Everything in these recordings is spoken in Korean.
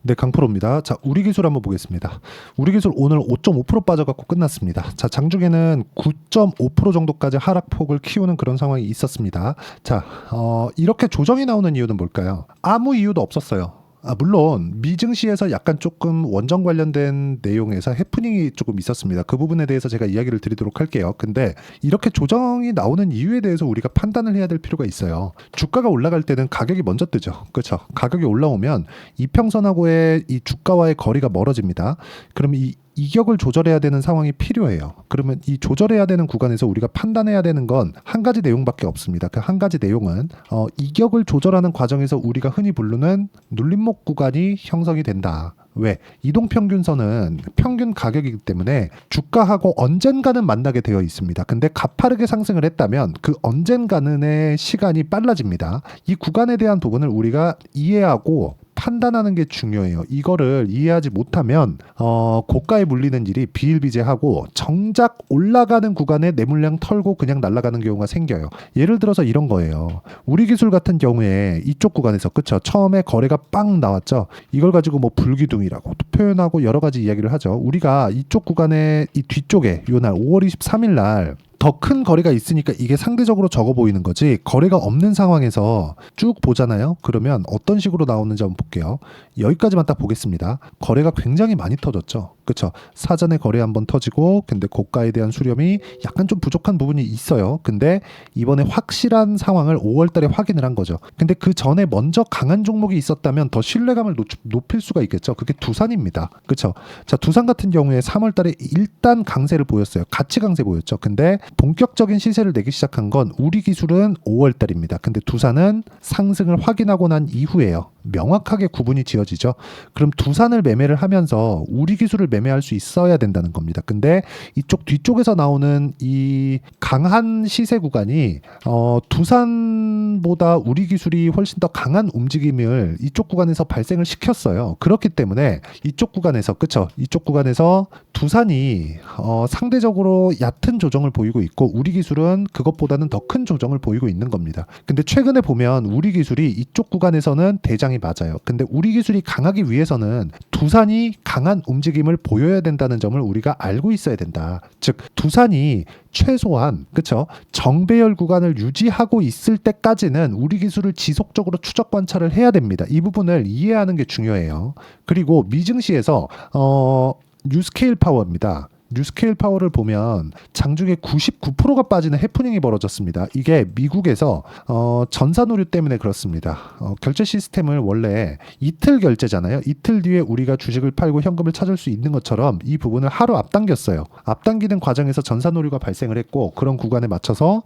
네, 강프로입니다. 자, 우리 기술 한번 보겠습니다. 우리 기술 오늘 5.5% 빠져갖고 끝났습니다. 자, 장중에는 9.5% 정도까지 하락폭을 키우는 그런 상황이 있었습니다. 자, 이렇게 조정이 나오는 이유는 뭘까요? 아무 이유도 없었어요. 물론 미증시에서 약간 조금 원전 관련된 내용에서 해프닝이 조금 있었습니다. 그 부분에 대해서 제가 이야기를 드리도록 할게요. 근데 이렇게 조정이 나오는 이유에 대해서 우리가 판단을 해야 될 필요가 있어요. 주가가 올라갈 때는 가격이 먼저 뜨죠. 그렇죠? 가격이 올라오면 이평선하고의 이 주가와의 거리가 멀어집니다. 그럼 이 이격을 조절해야 되는 상황이 필요해요. 그러면 이 조절해야 되는 구간에서 우리가 판단해야 되는 건 한 가지 내용밖에 없습니다. 그 한 가지 내용은 이격을 조절하는 과정에서 우리가 흔히 부르는 눌림목 구간이 형성이 된다. 왜? 이동평균선은 평균 가격이기 때문에 주가하고 언젠가는 만나게 되어 있습니다. 근데 가파르게 상승을 했다면 그 언젠가는의 시간이 빨라집니다. 이 구간에 대한 부분을 우리가 이해하고 판단하는 게 중요해요. 이거를 이해하지 못하면 고가에 물리는 일이 비일비재하고 정작 올라가는 구간에 내 물량 털고 그냥 날아가는 경우가 생겨요. 예를 들어서 이런 거예요. 우리 기술 같은 경우에 이쪽 구간에서 그쵸? 처음에 거래가 빵 나왔죠. 이걸 가지고 뭐 불기둥이라고 표현하고 여러 가지 이야기를 하죠. 우리가 이쪽 구간에 이 뒤쪽에 요날 5월 23일 날 더 큰 거래가 있으니까 이게 상대적으로 적어 보이는 거지, 거래가 없는 상황에서 쭉 보잖아요. 그러면 어떤 식으로 나오는지 한번 볼게요. 여기까지만 딱 보겠습니다. 거래가 굉장히 많이 터졌죠. 그쵸? 사전에 거래 한번 터지고, 근데 고가에 대한 수렴이 약간 좀 부족한 부분이 있어요. 근데 이번에 확실한 상황을 5월 달에 확인을 한 거죠. 근데 그 전에 먼저 강한 종목이 있었다면 더 신뢰감을 높일 수가 있겠죠. 그게 두산입니다. 그쵸? 자, 두산 같은 경우에 3월 달에 일단 강세를 보였어요. 같이 강세 보였죠. 근데 본격적인 시세를 내기 시작한 건 우리 기술은 5월 달입니다. 근데 두산은 상승을 확인하고 난 이후에요. 명확하게 구분이 지어지죠. 그럼 두산을 매매를 하면서 우리 기술을 매매할 수 있어야 된다는 겁니다. 근데 이쪽 뒤쪽에서 나오는 이 강한 시세 구간이 두산보다 우리 기술이 훨씬 더 강한 움직임을 이쪽 구간에서 발생을 시켰어요. 그렇기 때문에 이쪽 구간에서 그쵸? 이쪽 구간에서 두산이 상대적으로 얕은 조정을 보이고 있고 우리 기술은 그것보다는 더 큰 조정을 보이고 있는 겁니다. 근데 최근에 보면 우리 기술이 이쪽 구간에서는 대장이 맞아요. 근데 우리 기술이 강하기 위해서는 두산이 강한 움직임을 보여야 된다는 점을 우리가 알고 있어야 된다. 즉 두산이 최소한 그쵸? 정배열 구간을 유지하고 있을 때까지는 우리 기술을 지속적으로 추적 관찰을 해야 됩니다. 이 부분을 이해하는 게 중요해요. 그리고 미증시에서 뉴스케일 파워입니다. 뉴스케일 파워를 보면 장중에 99%가 빠지는 해프닝이 벌어졌습니다. 이게 미국에서 전산오류 때문에 그렇습니다. 결제 시스템을 원래 이틀 결제잖아요. 이틀 뒤에 우리가 주식을 팔고 현금을 찾을 수 있는 것처럼 이 부분을 하루 앞당겼어요. 앞당기는 과정에서 전산오류가 발생을 했고 그런 구간에 맞춰서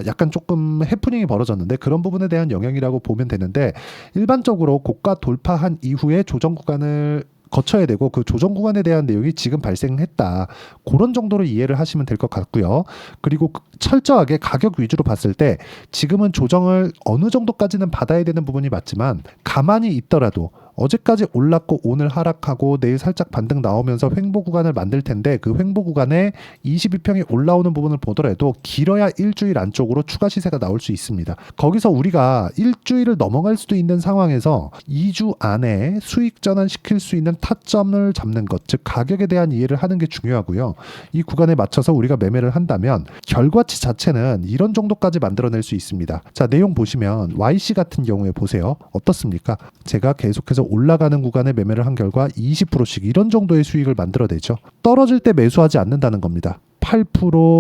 약간 조금 해프닝이 벌어졌는데 그런 부분에 대한 영향이라고 보면 되는데 일반적으로 고가 돌파한 이후에 조정 구간을 거쳐야 되고 그 조정 구간에 대한 내용이 지금 발생했다. 그런 정도로 이해를 하시면 될 것 같고요. 그리고 철저하게 가격 위주로 봤을 때 지금은 조정을 어느 정도까지는 받아야 되는 부분이 맞지만 가만히 있더라도 어제까지 올랐고 오늘 하락하고 내일 살짝 반등 나오면서 횡보 구간을 만들 텐데 그 횡보 구간에 22평이 올라오는 부분을 보더라도 길어야 일주일 안쪽으로 추가 시세가 나올 수 있습니다. 거기서 우리가 일주일을 넘어갈 수도 있는 상황에서 2주 안에 수익 전환시킬 수 있는 타점을 잡는 것, 즉 가격에 대한 이해를 하는 게 중요하고요. 이 구간에 맞춰서 우리가 매매를 한다면 결과치 자체는 이런 정도까지 만들어낼 수 있습니다. 자, 내용 보시면 YC 같은 경우에 보세요. 어떻습니까? 제가 계속해서 올라가는 구간에 매매를 한 결과 20%씩 이런 정도의 수익을 만들어내죠. 떨어질 때 매수하지 않는다는 겁니다. 8%,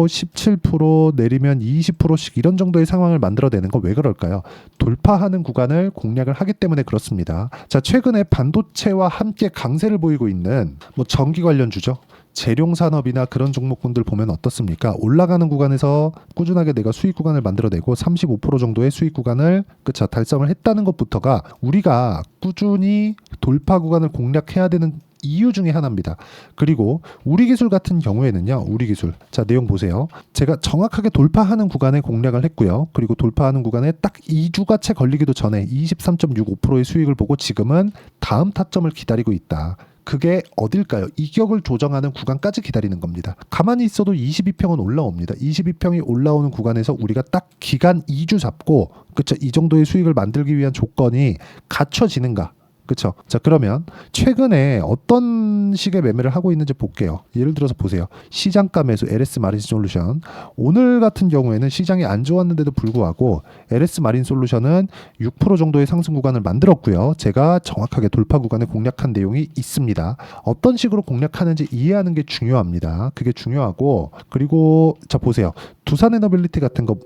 17% 내리면 20%씩 이런 정도의 상황을 만들어내는 건 왜 그럴까요? 돌파하는 구간을 공략을 하기 때문에 그렇습니다. 자, 최근에 반도체와 함께 강세를 보이고 있는 뭐 전기 관련주죠. 재룡산업이나 그런 종목군들 보면 어떻습니까? 올라가는 구간에서 꾸준하게 내가 수익 구간을 만들어내고 35% 정도의 수익 구간을 그쵸 달성을 했다는 것부터가 우리가 꾸준히 돌파 구간을 공략해야 되는 이유 중에 하나입니다. 그리고 우리 기술 같은 경우에는요. 우리 기술. 자, 내용 보세요. 제가 정확하게 돌파하는 구간에 공략을 했고요. 그리고 돌파하는 구간에 딱 2주가 채 걸리기도 전에 23.65%의 수익을 보고 지금은 다음 타점을 기다리고 있다. 그게 어딜까요? 이격을 조정하는 구간까지 기다리는 겁니다. 가만히 있어도 22평은 올라옵니다. 22평이 올라오는 구간에서 우리가 딱 기간 2주 잡고 그쵸? 이 정도의 수익을 만들기 위한 조건이 갖춰지는가? 그쵸? 자, 그러면 최근에 어떤 식의 매매를 하고 있는지 볼게요. 예를 들어서 보세요. 시장가 매수 LS 마린 솔루션. 오늘 같은 경우에는 시장이 안 좋았는데도 불구하고 LS 마린 솔루션은 6% 정도의 상승 구간을 만들었고요. 제가 정확하게 돌파 구간을 공략한 내용이 있습니다. 어떤 식으로 공략하는지 이해하는 게 중요합니다. 그게 중요하고, 그리고 자 보세요. 두산에너빌리티 같은 거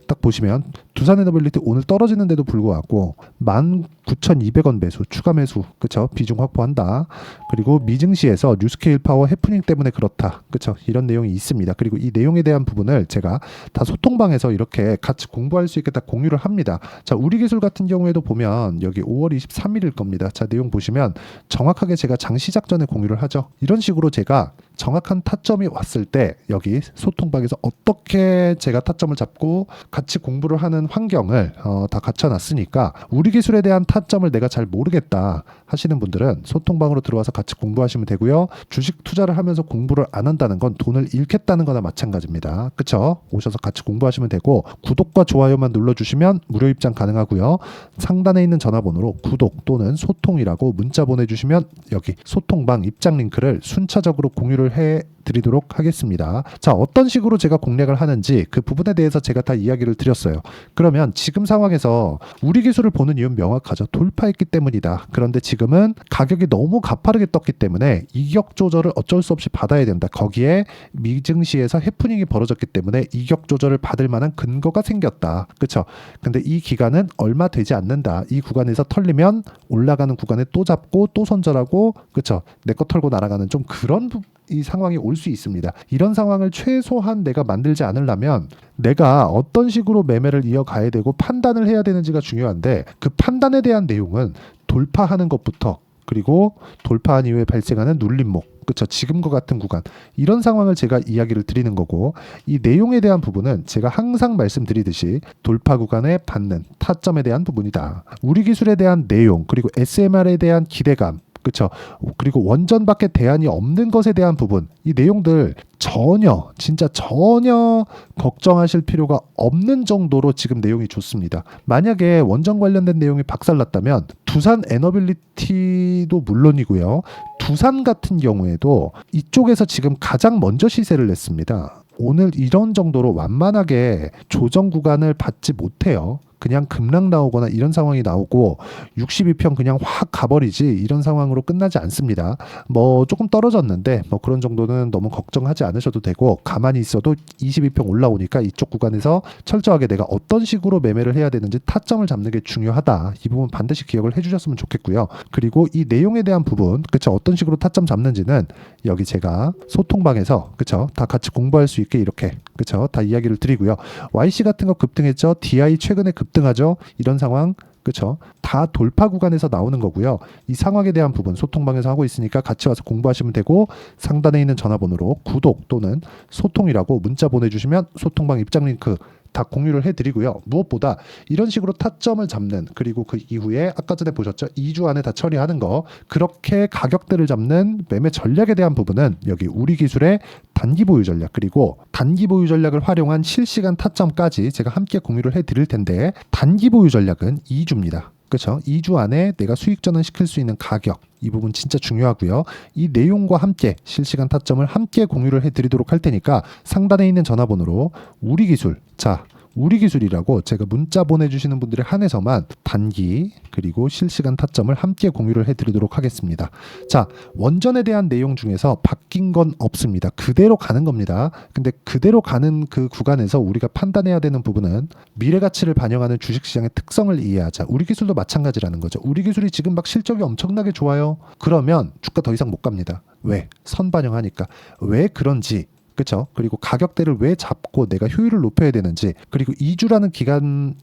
딱 보시면 두산에너빌리티 오늘 떨어지는데도 불구하고 19,200원 매수 추가 매수, 그쵸? 비중 확보한다. 그리고 미증시에서 뉴스케일 파워 해프닝 때문에 그렇다, 그쵸? 이런 내용이 있습니다. 그리고 이 내용에 대한 부분을 제가 다 소통방에서 이렇게 같이 공부할 수 있게 딱 공유를 합니다. 자, 우리기술 같은 경우에도 보면 여기 5월 23일일 겁니다. 자, 내용 보시면 정확하게 제가 장 시작 전에 공유를 하죠. 이런 식으로 제가 정확한 타점이 왔을 때 여기 소통방에서 어떻게 제가 타점을 잡고 같이 공부를 하는 환경을 다 갖춰놨으니까, 우리 기술에 대한 타점을 내가 잘 모르겠다 하시는 분들은 소통방으로 들어와서 같이 공부하시면 되고요. 주식 투자를 하면서 공부를 안 한다는 건 돈을 잃겠다는 거나 마찬가지입니다. 그쵸? 오셔서 같이 공부하시면 되고, 구독과 좋아요만 눌러주시면 무료 입장 가능하고요. 상단에 있는 전화번호로 구독 또는 소통이라고 문자 보내주시면 여기 소통방 입장 링크를 순차적으로 공유를 해 드리도록 하겠습니다. 자, 어떤 식으로 제가 공략을 하는지 그 부분에 대해서 제가 다 이야기를 드렸어요. 그러면 지금 상황에서 우리 기술을 보는 이유는 명확하죠. 돌파했기 때문이다. 그런데 지금은 가격이 너무 가파르게 떴기 때문에 이격 조절을 어쩔 수 없이 받아야 된다. 거기에 미증시에서 해프닝이 벌어졌기 때문에 이격 조절을 받을 만한 근거가 생겼다. 그렇죠? 근데 이 기간은 얼마 되지 않는다. 이 구간에서 털리면 올라가는 구간에 또 잡고 또 손절하고, 그렇죠? 내 거 털고 날아가는 좀 그런 이 상황이 올 수 있습니다. 이런 상황을 최소한 내가 만들지 않으려면 내가 어떤 식으로 매매를 이어가야 되고 판단을 해야 되는지가 중요한데, 그 판단에 대한 내용은 돌파하는 것부터, 그리고 돌파한 이후에 발생하는 눌림목, 그렇죠? 지금과 같은 구간, 이런 상황을 제가 이야기를 드리는 거고, 이 내용에 대한 부분은 제가 항상 말씀드리듯이 돌파 구간에 받는 타점에 대한 부분이다. 우리 기술에 대한 내용, 그리고 SMR에 대한 기대감, 그렇죠? 그리고 원전밖에 대안이 없는 것에 대한 부분, 이 내용들 전혀, 진짜 전혀 걱정하실 필요가 없는 정도로 지금 내용이 좋습니다. 만약에 원전 관련된 내용이 박살났다면 두산 에너빌리티도 물론이고요. 두산 같은 경우에도 이쪽에서 지금 가장 먼저 시세를 냈습니다. 오늘 이런 정도로 완만하게 조정 구간을 받지 못해요. 그냥 급락 나오거나 이런 상황이 나오고 62평 그냥 확 가버리지 이런 상황으로 끝나지 않습니다. 뭐 조금 떨어졌는데 뭐 그런 정도는 너무 걱정하지 않으셔도 되고, 가만히 있어도 22평 올라오니까 이쪽 구간에서 철저하게 내가 어떤 식으로 매매를 해야 되는지 타점을 잡는 게 중요하다. 이 부분 반드시 기억을 해주셨으면 좋겠고요. 그리고 이 내용에 대한 부분, 그쵸? 어떤 식으로 타점 잡는지는 여기 제가 소통방에서, 그쵸? 다 같이 공부할 수 있게 이렇게, 그쵸? 다 이야기를 드리고요. YC 같은 거 급등했죠. DI 최근에 급등하죠. 이런 상황, 그렇죠? 다 돌파 구간에서 나오는 거고요. 이 상황에 대한 부분 소통방에서 하고 있으니까 같이 와서 공부하시면 되고, 상단에 있는 전화번호로 구독 또는 소통이라고 문자 보내주시면 소통방 입장 링크 다 공유를 해드리고요. 무엇보다 이런 식으로 타점을 잡는, 그리고 그 이후에 아까 전에 보셨죠? 2주 안에 다 처리하는 거, 그렇게 가격대를 잡는 매매 전략에 대한 부분은 여기 우리 기술의 단기 보유 전략, 그리고 단기 보유 전략을 활용한 실시간 타점까지 제가 함께 공유를 해드릴 텐데, 단기 보유 전략은 2주입니다. 그렇죠? 2주 안에 내가 수익 전환시킬 수 있는 가격, 이 부분 진짜 중요하고요. 이 내용과 함께 실시간 타점을 함께 공유를 해드리도록 할 테니까 상단에 있는 전화번호로 우리 기술, 자 우리 기술이라고 제가 문자 보내주시는 분들에 한해서만 단기 그리고 실시간 타점을 함께 공유를 해드리도록 하겠습니다. 자, 원전에 대한 내용 중에서 바뀐 건 없습니다. 그대로 가는 겁니다. 근데 그대로 가는 그 구간에서 우리가 판단해야 되는 부분은 미래 가치를 반영하는 주식시장의 특성을 이해하자. 우리 기술도 마찬가지라는 거죠. 우리 기술이 지금 막 실적이 엄청나게 좋아요. 그러면 주가 더 이상 못 갑니다. 왜? 선반영하니까. 왜 그런지, 그렇죠? 그리고 가격대를 왜 잡고 내가 효율을 높여야 되는지, 그리고 2주라는 기간,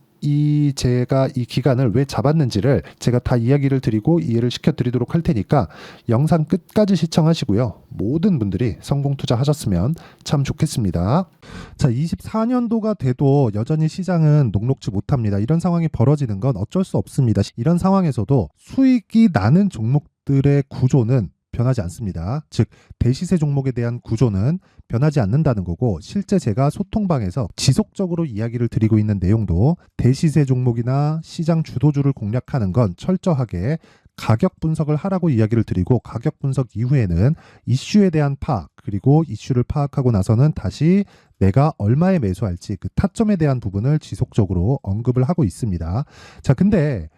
제가 이 기간을 왜 잡았는지를 제가 다 이야기를 드리고 이해를 시켜드리도록 할 테니까 영상 끝까지 시청하시고요. 모든 분들이 성공 투자하셨으면 참 좋겠습니다. 자, 24년도가 돼도 여전히 시장은 녹록지 못합니다. 이런 상황이 벌어지는 건 어쩔 수 없습니다. 이런 상황에서도 수익이 나는 종목들의 구조는 변하지 않습니다. 즉 대시세 종목에 대한 구조는 변하지 않는다는 거고, 실제 제가 소통방에서 지속적으로 이야기를 드리고 있는 내용도 대시세 종목이나 시장 주도주를 공략하는 건 철저하게 가격 분석을 하라고 이야기를 드리고 가격 분석 이후에는 이슈에 대한 파악 그리고 이슈를 파악하고 나서는 다시 내가 얼마에 매수할지 그 타점에 대한 부분을 지속적으로 언급을 하고 있습니다. 자, 근데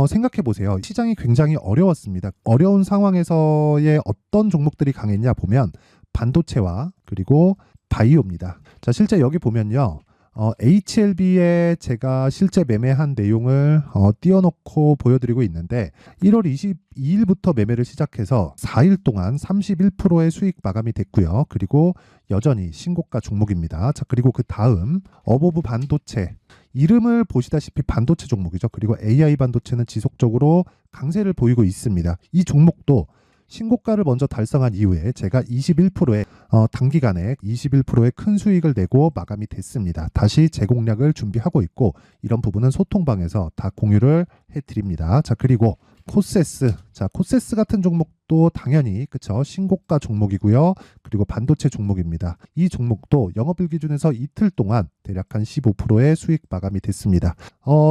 생각해 보세요. 시장이 굉장히 어려웠습니다. 어려운 상황에서의 어떤 종목들이 강했냐 보면 반도체와 그리고 바이오입니다. 자, 실제 여기 보면요. HLB에 제가 실제 매매한 내용을 띄워놓고 보여드리고 있는데 1월 22일부터 매매를 시작해서 4일 동안 31%의 수익 마감이 됐고요. 그리고 여전히 신고가 종목입니다. 자, 그리고 그 다음 어보브 반도체 이름을 보시다시피 반도체 종목이죠. 그리고 AI 반도체는 지속적으로 강세를 보이고 있습니다. 이 종목도 신고가를 먼저 달성한 이후에 제가 21%의 단기간에 21%의 큰 수익을 내고 마감이 됐습니다. 다시 재공략을 준비하고 있고 이런 부분은 소통방에서 다 공유를 해드립니다. 자, 그리고 코세스. 자, 코세스 같은 종목도 당연히 그쵸 신고가 종목이고요. 그리고 반도체 종목입니다. 이 종목도 영업일 기준에서 이틀 동안 대략 한 15%의 수익 마감이 됐습니다.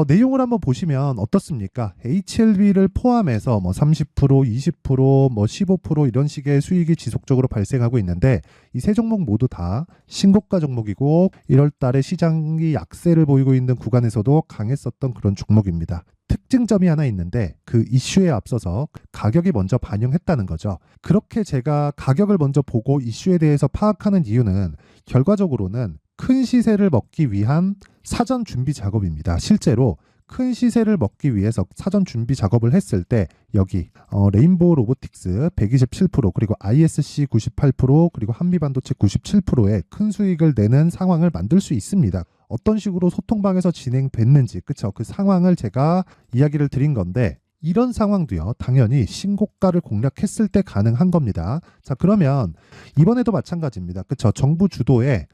내용을 한번 보시면 어떻습니까? HLB를 포함해서 뭐 30%, 20%, 뭐 15% 이런 식의 수익이 지속적으로 발생하고 있는데 이 세 종목 모두 다 신고가 종목이고 1월 달에 시장이 약세를 보이고 있는 구간에서도 강했었던 그런 종목입니다. 특징점이 하나 있는데 그 이슈에 앞서서 가격이 먼저 반영했다는 거죠. 그렇게 제가 가격을 먼저 보고 이슈에 대해서 파악하는 이유는 결과적으로는 큰 시세를 먹기 위한 사전 준비 작업입니다. 실제로 큰 시세를 먹기 위해서 사전 준비 작업을 했을 때 여기 레인보우 로보틱스 127% 그리고 ISC 98% 그리고 한미반도체 97%의 큰 수익을 내는 상황을 만들 수 있습니다. 어떤 식으로 소통방에서 진행됐는지 그쵸 그 상황을 제가 이야기를 드린 건데 이런 상황도요 당연히 신고가를 공략했을 때 가능한 겁니다. 자, 그러면 이번에도 마찬가지입니다. 그쵸 정부 주도의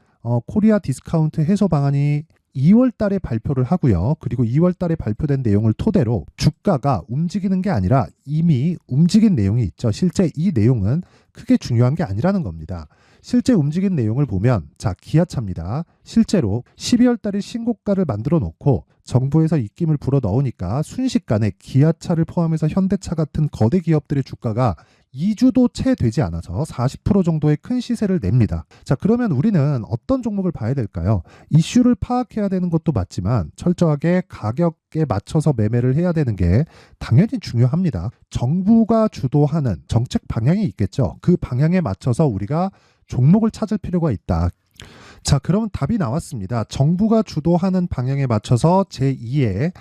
코리아 디스카운트 해소 방안이 2월 달에 발표를 하고요. 그리고 2월 달에 발표된 내용을 토대로 주가가 움직이는 게 아니라 이미 움직인 내용이 있죠. 실제 이 내용은 크게 중요한 게 아니라는 겁니다. 실제 움직인 내용을 보면 자, 기아차입니다. 실제로 12월 달에 신고가를 만들어 놓고 정부에서 입김을 불어 넣으니까 순식간에 기아차를 포함해서 현대차 같은 거대 기업들의 주가가 2주도 채 되지 않아서 40% 정도의 큰 시세를 냅니다. 자, 그러면 우리는 어떤 종목을 봐야 될까요? 이슈를 파악해야 되는 것도 맞지만 철저하게 가격에 맞춰서 매매를 해야 되는 게 당연히 중요합니다. 정부가 주도하는 정책 방향이 있겠죠. 그 방향에 맞춰서 우리가 종목을 찾을 필요가 있다. 자, 그러면 답이 나왔습니다. 정부가 주도하는 방향에 맞춰서 제2의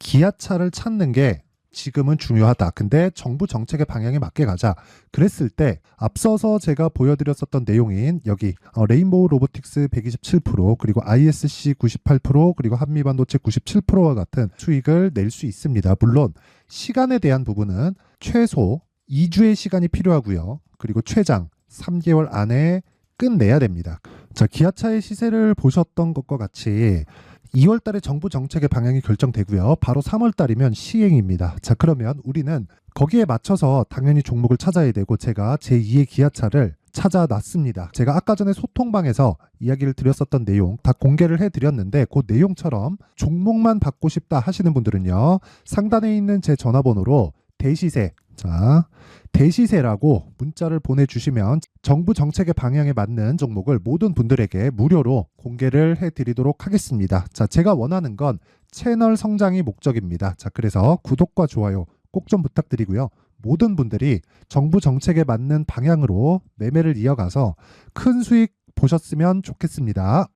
기아차를 찾는 게 지금은 중요하다. 근데 정부 정책의 방향에 맞게 가자. 그랬을 때 앞서서 제가 보여드렸었던 내용인 여기 레인보우 로보틱스 127% 그리고 ISC 98% 그리고 한미반도체 97%와 같은 수익을 낼 수 있습니다. 물론 시간에 대한 부분은 최소 2주의 시간이 필요하고요. 그리고 최장 3개월 안에 끝내야 됩니다. 자, 기아차의 시세를 보셨던 것과 같이 2월 달에 정부 정책의 방향이 결정되고요. 바로 3월 달이면 시행입니다. 자, 그러면 우리는 거기에 맞춰서 당연히 종목을 찾아야 되고 제가 제2의 기아차를 찾아놨습니다. 제가 아까 전에 소통방에서 이야기를 드렸었던 내용 다 공개를 해드렸는데 그 내용처럼 종목만 받고 싶다 하시는 분들은요. 상단에 있는 제 전화번호로 대시세 자, 대시세라고 문자를 보내주시면 정부 정책의 방향에 맞는 종목을 모든 분들에게 무료로 공개를 해드리도록 하겠습니다. 자, 제가 원하는 건 채널 성장이 목적입니다. 자, 그래서 구독과 좋아요 꼭 좀 부탁드리고요. 모든 분들이 정부 정책에 맞는 방향으로 매매를 이어가서 큰 수익 보셨으면 좋겠습니다.